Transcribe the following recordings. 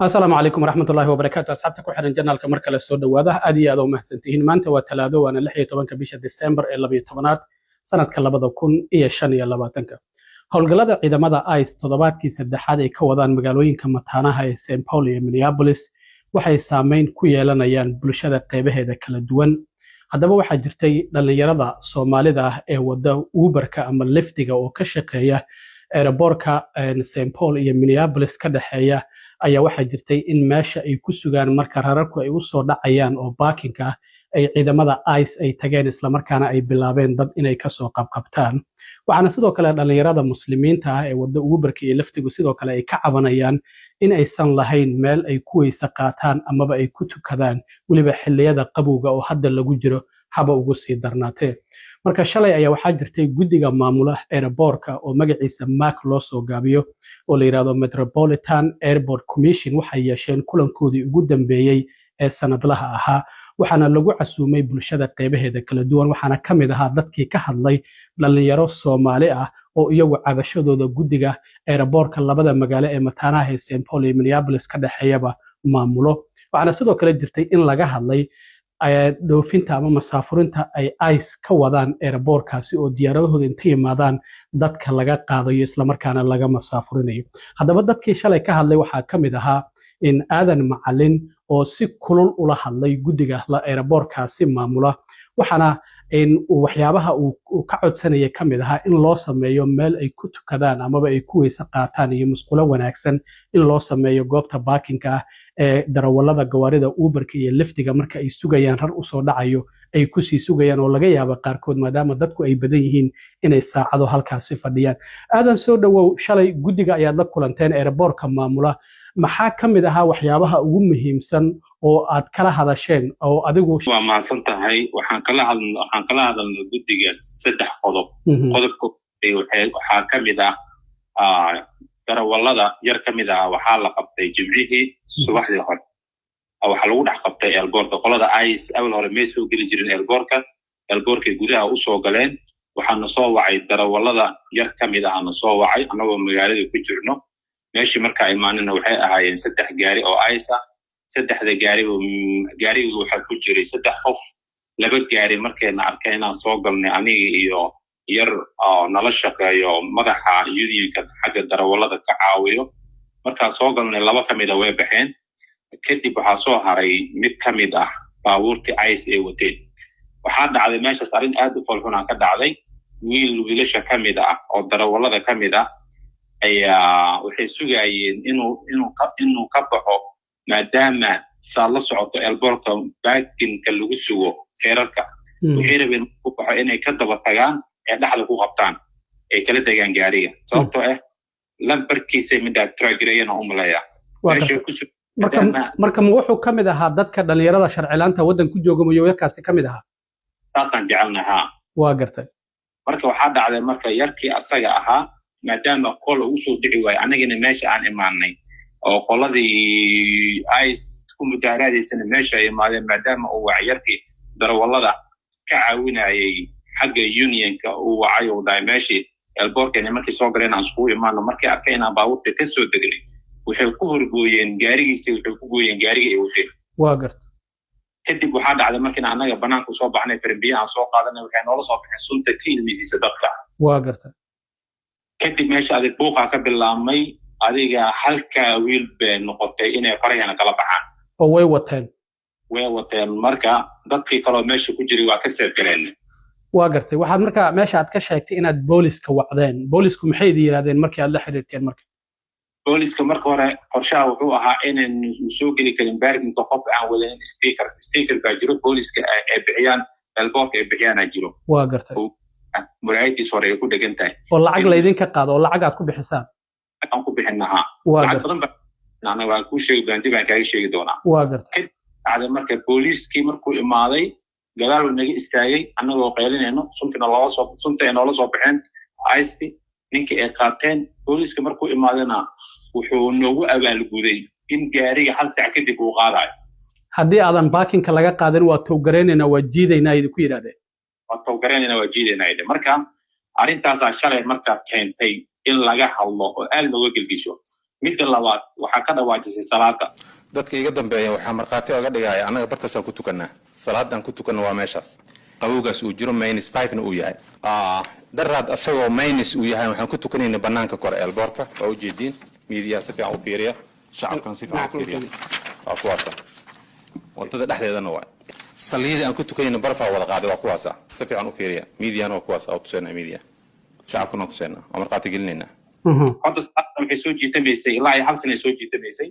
السلام عليكم ورحمة الله وبركاته. أصحابتك وحنا جنالك مركز السود وهذا أدي هذا ومحسنتين ما أنت وثلاثة وأنا لحية طبعا كبيشة ديسمبر إلا بيتمنات سنة كلابة كون إيه الشان يلا باتنك howlgallada ciidamada ICE toddobaadkii saddexaad ay ka wadaan magaalooyinka mataanaha ee St. Paul iyo Minneapolis waxay saameyn ku yeelanayaan bulshada qaybaheeda kala duwan. Haddaba waxaa jirtay dhalinyarada Soomaalida ah ee wada Uberka ama Lyftiga oo ka shaqeeya airportka St. Paul iyo Minneapolis ka dhaxeeya ayaa waxaa jirtay in meesha ay ku sugaan marka rararku ay u soo dhacayaan oo baakinka ah ay ciidamada ICE ay tageen isla markaana ay bilaabeen dad inay ka soo qabqabtaan. waxaana sidoo kale dhalinyarada muslimiinta ah ee wada Uberka iyo Lyftigu sidoo kale ay ka cabanayaan in aysan lahayn meel ay ku weysa qaataan amaba ay ku tukadaan waliba xilliyada qabowga oo hadda lagu jiro haba ugu sii darnaatee. marka shalay ayaa waxaa jirtay guddiga maamula airportka oo magaciisa MAC loo soo gaabiyo oo la yiraahdo Metropolitan Airport Commission waxay yeesheen kulankoodii ugu dambeeyay ee sanadlaha ahaa waxaana lagu casuumay bulshada qaybaheeda kala duwan waxaana ka mid ahaa dadkii ka hadlay dhalinyaro Soomaali ah oo iyagu cabashadooda guddiga airportka labada magaalo ee mataanaha ee St. Paul iyo Minneapolis ka dhaxeeyaba maamulo. waxaana sidoo kale jirtay in laga hadlay dhoofinta ama masaafurinta ay ICE ka wadaan airportkaasi oo diyaaradahooda inta yimaadaan dadka laga qaadayo isla markaana laga masaafurinayo. haddaba dadkii shalay ka hadlay waxaa ka mid ahaa in aadan macalin oo si kulul ula hadlay guddiga airportkaasi maamula waxaana in waxyaabaha uu ka codsanaya ka mid ahaa in loo sameeyo meel ay ku tukadaan amaba ay ku weysa qaataan iyo musqulo wanaagsan in loo sameeyo goobta baakinka ah ee darawallada gawaarida Uberka iyo Lyftiga marka ay sugayaan rar u soo dhacayo ay ku sii sugayaan oo laga yaabo qaarkood maadaama dadku ay badan yihiin inay saacado halkaasi fadhiyaan. aadan soo dhawow shalay guddiga ayaad la kulanteen airportka maamula maxaa ka mid ahaa waxyaabaha ugu muhiimsan oo aad kala hadasheen oo adigu waa maasan tahay waxaan kala hadalnay guddiga saddex qodob. qodobka waxaa ka mid ah darawallada yar ka mid ah waxaa la qabtay jimcihii subaxdii hore waxaa lagu dhex qabtay airportka qolada ICE awal hore may soo geli jirin airportka gudaha u soo galeen waxaana soo wacay darawallada yar ka mid ah na soo wacay annagoo magaalada ku jirno meeshii markaa imaanina waxay ahaayeen 3 gaari oo ICE ah. 3 gaariga waxaa ku jiray 3 qof 2 gaari markayna arkay inaan soo galnay aniga iyo yar nala shaqeeyo madaxa unionka xagga darawallada ka caawiyo markaa soo galnay 2 ka mid ah way baxeen kadib waxaa soo haray mid ka mid ah baabuurtii ICE ee wateen. waxaa dhacday meeshaas arrin aad u falxun ka dhacday wiilasha ka mid ah oo darawallada ka mid ah ayaa waxay sugayeen inuu ka baxo maadaama saa la socoto airportka baakinka lagu sugo feerarka waxay rabeen ku baxo inay ka daba tagaan ee dhaxda ku qabtaan ay kala degaan gaariga sababtoo ah lambarkiisa midda tragrayna u malaya marka wuxuu ka mid ahaa dadka dhalinyarada sharcilaanta waddan ku jooga mooyakaasi ka mid ahaa taasaan jecelnahaa. waa gartay marka waxaa dhacday marka yarkii asaga ahaa maadaama kol uu soo dhici waayay anagina meesha aan imaanay oo qoladii ICE ku mudaaraadaysana meesha ay imaadeen maadaama uu wacay yarkii darawallada ka caawinayay xagga unionka uu wacay oo dhaay meeshii airportka markii soo galeen aan isku imaano markii arkay inaan baabuurta ka soo degnay waxay ku horgooyeen gaarigiisa waxay ku gooyeen gaariga ay wateen. waa gartay kadib waxaa dhacday markii anaga banaanka soo baxnay farbiya aan soo qaadanay waxay noola soo baxeen sunta ka ilmeysiisa dadka. waa gartay kadib meesha adig buuqa ka bilaabmay adiga halka wiil bay noqotay inay farayana kala baxaan oo way wateen marka dadkii kale meesha ku jiray waa ka seedgaleen. waa gartay waxaad marka meesha aad ka sheegtay inaad booliska wacdeen boolisku maxay idin yiraahdeen markii aad la xiriirteen marka booliska marka hore qorshaha wuxuu ahaa inaan soo geli karin baarkinka qof aan wadanin sticker baa jiro booliska ay bixiyaan airportka ay bixiyaan jiro. waa gartay muraayadiis hore ay ku dhegan tahay oo lacag la idinka qaado oo lacag aad ku bixisaan aan ku bixinaha lacag badan baan waan ku sheegi baan kaaga sheegi doonaa. waa gartay dhacday marka booliskii markuu imaaday gadaal naga istaagay annagoo qeylinayno sunta noola soo baxeen ICE ninkii ay qaateen booliska markuu imaadana wuxuu noogu abaalguday in gaariga hal saac kadib uu qaadayo haddii aadan baakinka laga qaadan waa towgareynayna waa jiidaynaa idinku yidhahdeen waa towgareynayna waa jiidaynaa marka arrintaasaa shalay markaa keentay in laga hadlo oo aad looga gelgisho mid labaad waxa ka dhawaajisay salaada dadka iga dambeeya waxa marqaati laga dhigay anaga bartaas ku tukanaa salaadan ku tukanaa waa meeshaas qabowgaas uu jiro -5 na uu yahay daraad asagoo uu yahay waxaan ku tukanaynaa banaanka kore elboorka oo u jeedin miidiya si fiican u fiiriya shacabkan si fiican u fiiriya waa kuwaasa wadada dhexdeedana waa saliyada aan ku tukanayna barfa wada qaaday waa kuwaasa si fiican u fiiriya miidiyana waa kuwaasa oo tusayna miidiya shacabkuna tusayna oo marqaati gelinayna hadda waxay soo jiitamaysay ilaa hal sano soo jiitamaysay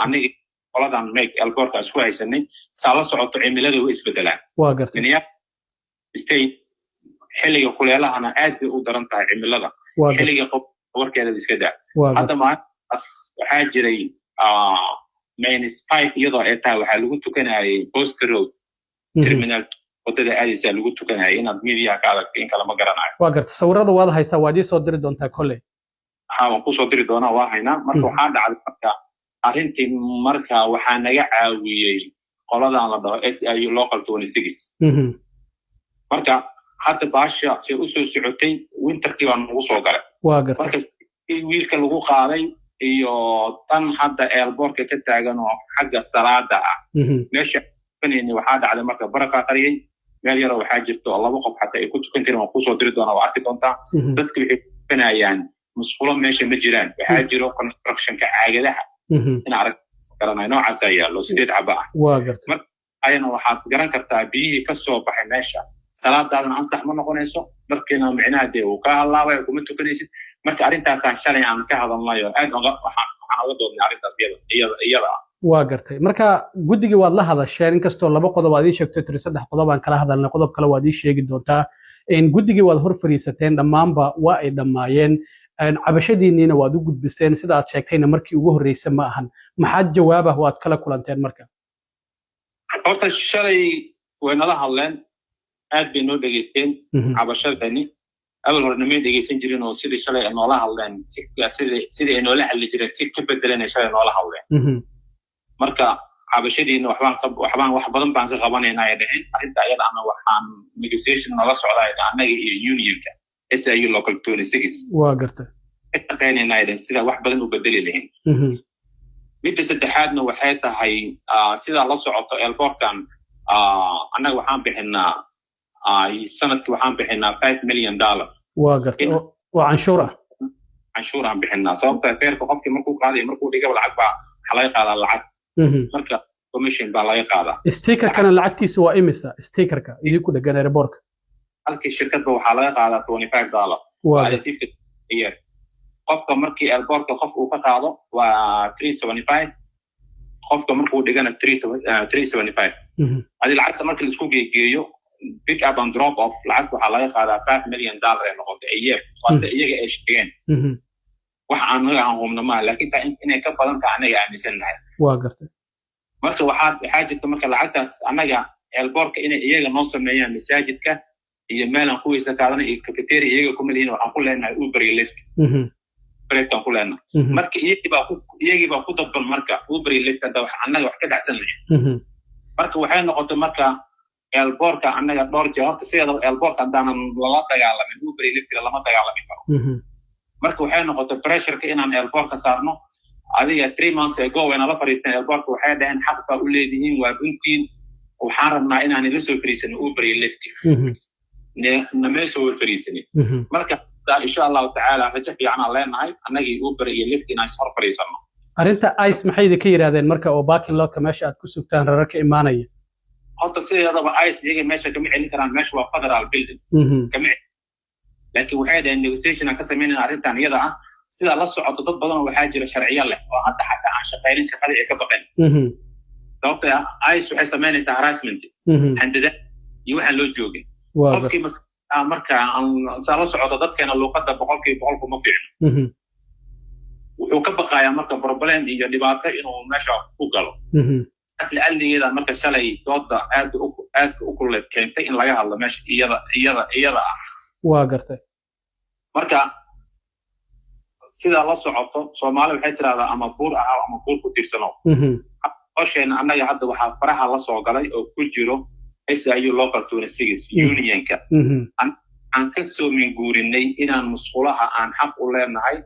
aniga qoladan meeg elboorka isku haysanay saala socoto cimilada way isbedelaan waa gartay state xilliga kuleelahana aad bay u daran tahay cimilada xilliga warkeeda iska daa hadda waxaa jiray -5 iyadoo ay tahay waxaa lagu tukanayay Post Road terminal wadada aadaysa lagu tukanayay inaad miidiyaha ka aragtay in kala ma garanayo waa gartay sawirada waad haysaa waad soo diri doontaa kolley waan ku soo diri doonaa waa haynaa marka waxaa dhacday marka arrintii marka waxaa naga caawiyey qoladan la dhaho SIU Local 26 marka hadda baasha si u soo socotay winterkii baan ugu soo galay waa gartay marka wiilka lagu qaaday iyo tan hadda elboorka ka taagan oo xagga salaada ah meesha fanini waxaa dhacday marka baraqa qariyay meel yar waxaa jirto laba qof xataa ay ku tukan jireen oo ku soo diri doonaa waa arki doontaa dadku waxay tukanayaan musqulo meesha ma jiraan waxaa jiro constructionka caagadaha in arag garanay noocaas ayaa loo 8 xaba ah waa gartay marka ayana waxaad garan kartaa biyihii ka soo baxay meesha salaadaadana ansax ma noqonayso markiina micnaha dee uu ka halaabay kuma tukanaysid marka arrintaas shalay aan ka hadalnayo aad waxaan uga doodnay arrintaas iyada waa gartay marka guddigii waad la hadasheen inkastoo 2 qodob aad ii sheegtay 3 qodob aan kala hadalnay qodob kale waad ii sheegi doontaa in guddigii waad hor fariisateen dhammaanba waa ay dhammaayeen cabashadiinina waad u gudbiseen sida aad sheegtayna markii ugu horeysay ma ahan maxaad jawaab ah waad kala kulanteen marka horta shalay way nala hadleen aad bay noo dhageysteen cabashadani awal hore nama dhegeysan jirin oo sidii shalay noola hadleen sidii noola hadli jireen si ka bedelan shalay noola hadleen marka cabashadiina waxbaan wax badan baan ka qabanaynaa ay dhahin arrinta ayada ana waxaan negotiation nooga socdaa annaga iyo unionka SIU Local 26 waa gartay shaqeynayna ay sida wax badan u bedeli lahayn midda saddexaadna waxay tahay sida la socoto elboorkan annaga waxaan bixinaa sanadkii waxaan bixinaa $5 million waa gartay waa canshuur aan bixinaa sababta feerka qofkii markuu qaaday markuu dhigaba lacag baa waxa laga qaadaa lacag marka commission baa laga qaadaa stickerkana lacagtiisu waa imisa stickerka idinku dhagan airportka halkii shirkadba waxaa laga qaadaa $25 waa 50 year qofka markii airportka qof uu ka qaado waa 375 qofka markuu dhigana 375 adi lacagta markii la isku geeyo pick up and drop off lacag waxaa laga qaadaa $5 million ee noqotay a year waase iyaga ay sheegeen wax anaga aan hubno ma laakiin inay ka badan tahay anaga aaminsanahay waa gartay marka waxaa jirta marka lacagtaas anaga elboorka inay iyaga noo sameeyaan masaajidka iyo meelan kuwiisa kaadana iyo cafeteria iyaga kuma lihiin waxaan ku leenahay Uber iyo Lyft breakdown ku leenahay marka iyagii baa ku dabban marka Uber iyo Lyft hadda wax anaga wax ka dhacsan lahayn marka waxay noqotay marka elboorka anaga dhowr jeer horta sidoo elboorka hadaanan lala dagaalamin Uber iyo Lyft lama dagaalamin karo marka waxay noqotay pressure-ka inaan elboorka saarno adiga 3 months ago wayna la fariisteen elboorka waxay dhaheen xaq baa u leedihiin waa runtiin waxaan rabnaa inaan ila soo fariisano Uber iyo Lyft nama soo fariisanin marka insha Allah ta'ala rajo fiican aan leenahay anagii Uber iyo Lyft inaan soo fariisano arinta ice maxay idin ka yiraahdeen marka oo parking lot-ka meesha aad ku sugtaan rarka imaanaya horta sideedaba ice iyaga meesha kama celin karaan meesha waa federal building kama laakiin waxay dhaheen negotiation aan ka sameynayna arrintan iyada ah sida la socoto dad badan waxaa jira sharciyo leh oo hadda xataa aan shaqaynin shaqadii ay ka baqeen sababta ice waxay sameynaysaa harassment handada iyo waxaan loo joogin qofkii marka aan la socoto dadkeena luuqadda 100% kuma fiicno wuxuu ka baqayaa marka problem iyo dhibaato inuu meesha ku galo asli alligeeda marka shalay dooda aad u kulleed keentay in laga hadlo meesha iyada ah waa gartay marka sida la socoto Soomaali waxay tiraahdaa ama buur ah ama buur ku tiirsano qorsheena annaga hadda waxa faraha la soo galay oo ku jiro SIU Local 26 unionka aan ka soo minguurinay inaan musqulaha aan xaq u leenahay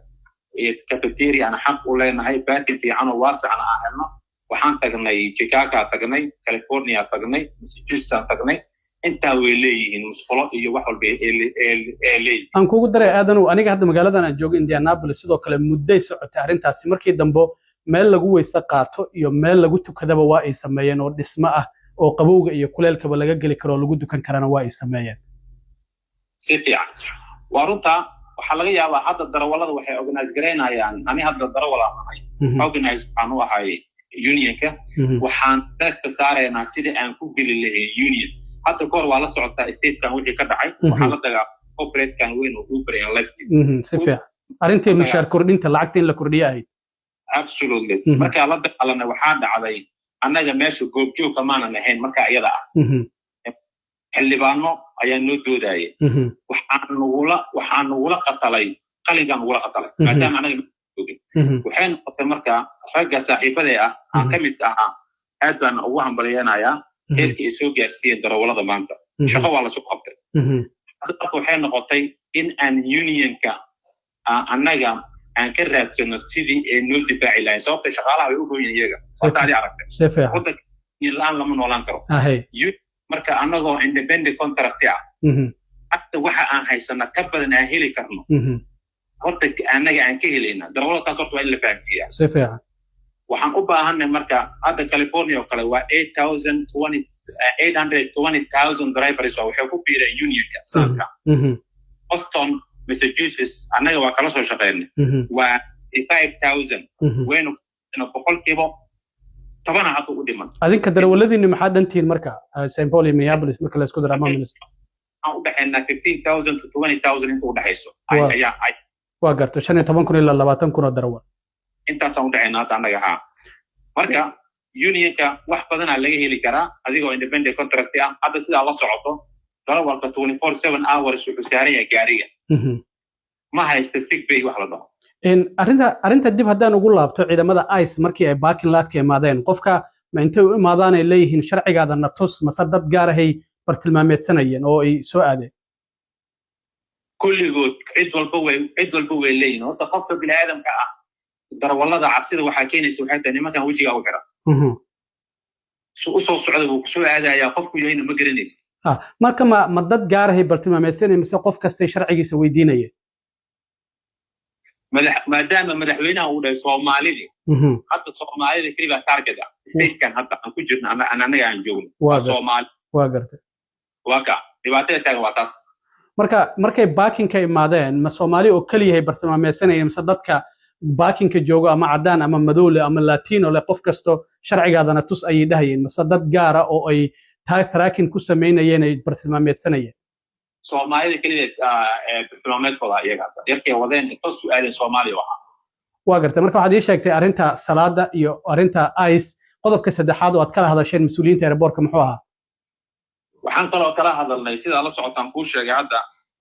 cafeteria ana xaq u leenahay baakin fiican oo waasican aan helno waxaan tagnay Chicago tagnay California tagnay Massachusetts tagnay inta way leeyihiin musqulo iyo wax walba ee leeyihiin aan kugu daray aadan aniga hadda magaaladan aan joogo Indianapolis sidoo kale mudday socotay arintaasi markii dambe meel lagu weysa qaato iyo meel lagu tukadaba waa ay sameeyeen oo dhismo ah oo qabowga iyo kuleelkaba laga gali karo lagu dukan karana waa ay sameeyeen si fiican waa runta waxa laga yaabaa hadda darawalada waxay organize gareynayaan ani hadda darawal aan ahay organize aan u ahay unionka waxaan taska saareynaa sidii aan ku geli lahayn union hadda koor waa la socotaa state-kan wixii ka dhacay waxa la dagaa corporate-kan weyn oo Uber and Lyft si fiican arintii mishaar kordhinta lacagta in la kordhiyo ahayd absolutely marka la dagaalanay waxaa dhacday annaga meesha goobjoogka maanan ahayn marka iyada ah xildhibaano ayaa noo doodayay waxaan nugula qatalay qalinkan nugula qatalay maadaama anaga waxay noqotay marka ragga saaxiibada ah aan ka mid ahaa aad baan ugu hambaliyeenayaa heerkii ay soo gaarsiiyeen darawalada maanta shaqo waa la soo qabtay marka waxay noqotay in aan unionka annaga aan ka raadsano sidii ay noo difaaci lahayn sababta shaqaalaha way u gooyeen iyaga horta adi aragtay waddanka laan lama noolaan karo marka annagoo independent contract ah hadda waxa aan haysana ka badan aan heli karno horta annaga aan ka helayna darawaladaas horta waa in la fahansiiyaa si fiican waxaan u baahanay marka hadda California oo kale waa 820,000 drivers oo waxay ku biireen unionka sanadka Boston Massachusetts annaga waa kala soo shaqeynay waa 5,000 waynu boqolkiiba 10 hadda u dhiman adinka darawaladiina maxaa dantiin marka St. Paul iyo Minneapolis marka la isku daro ama Minnesota aan u dhaxeynaa 15,000 to 20,000 inta u dhaxayso waa garto 15,000 ilaa 20,000 oo darawal intaas aan u dhaxeynaa hadda annaga marka unionka wax badan laga heli karaa adigoo independent contract ah hadda sidaa la socoto darawalka 24/7 hours wuxuu saaran yahay gaariga ma haysta sick bay wax la dhaho arinta dib haddaan ugu laabto ciidamada ICE markii ay parking lot ka imaadeen qofka ma intay u imaadaan ay leeyihiin sharcigaada na tus mase dad gaar ahay bartilmaameedsanayeen oo ay soo aadeen kulligood cid walba way leeyihiin horta qofka bini'aadamka ah darawalada cabsida waxaa keenaysa waxay tahay nimankan wejiga u xira u soo socda wuu ku soo aadayaa qofku yahayna ma garanaysa marka ma dad gaar ahay bartilmaameedsanayeen mise qof kastay sharcigiisa weydiinayeen maadaama madaxweynaha uu dhahay Soomaalida hadda Soomaalida kaliya target ah state-kan hadda aan ku jirno annaga aan joogno waa Soomaali waa gartay waa ka dhibaatada taagan waa taas markay parking ka imaadeen ma Soomaali oo kaliya ay bartilmaameedsanayeen mise dadka parking ka joogo ama cadaan ama madow ama latino le qof kasto sharcigaadana tus ay dhahayeen mise dad gaar ah oo ay tracking ku sameynayeen ay bartilmaameedsanayeen Soomaalida kaliya bartilmaameedkooda iyaga yarkay wadeen inta su'aaleen Soomaali waa gartay marka waxaad ii sheegtay arinta salaada iyo arinta ICE qodobka saddexaad oo aad kala hadasheen mas'uuliyiinta airportka muxuu ahaa waxaan kaloo kala hadalnay sida la socotaan ku sheegay hadda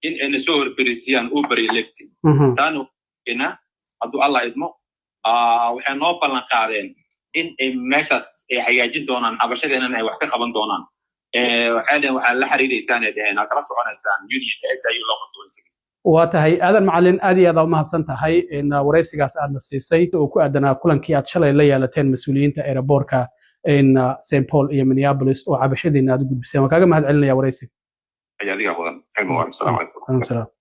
in ay soo horfariisiyaan Uber iyo Lyft taanu ina hadduu Allah idmo waxay noo ballan qaadeen in ay meeshaas ay hagaajin doonaan cabashadeena ay wax ka qaban doonaan waxaa la xiriireysaan ee kala soconaysaan unionka SIU loo qabto waa tahay aadan macallin aad iyo aad u mahadsan tahay in wareysigaas aadna siisay oo ku aadanaa kulankii aad shalay la yeelateen mas'uuliyiinta airportka in St. Paul iyo Minneapolis oo cabashadiina aad u gudbiseen waan kaaga mahad celinaya wareysiga adiga wadan. Assalamu alaykum.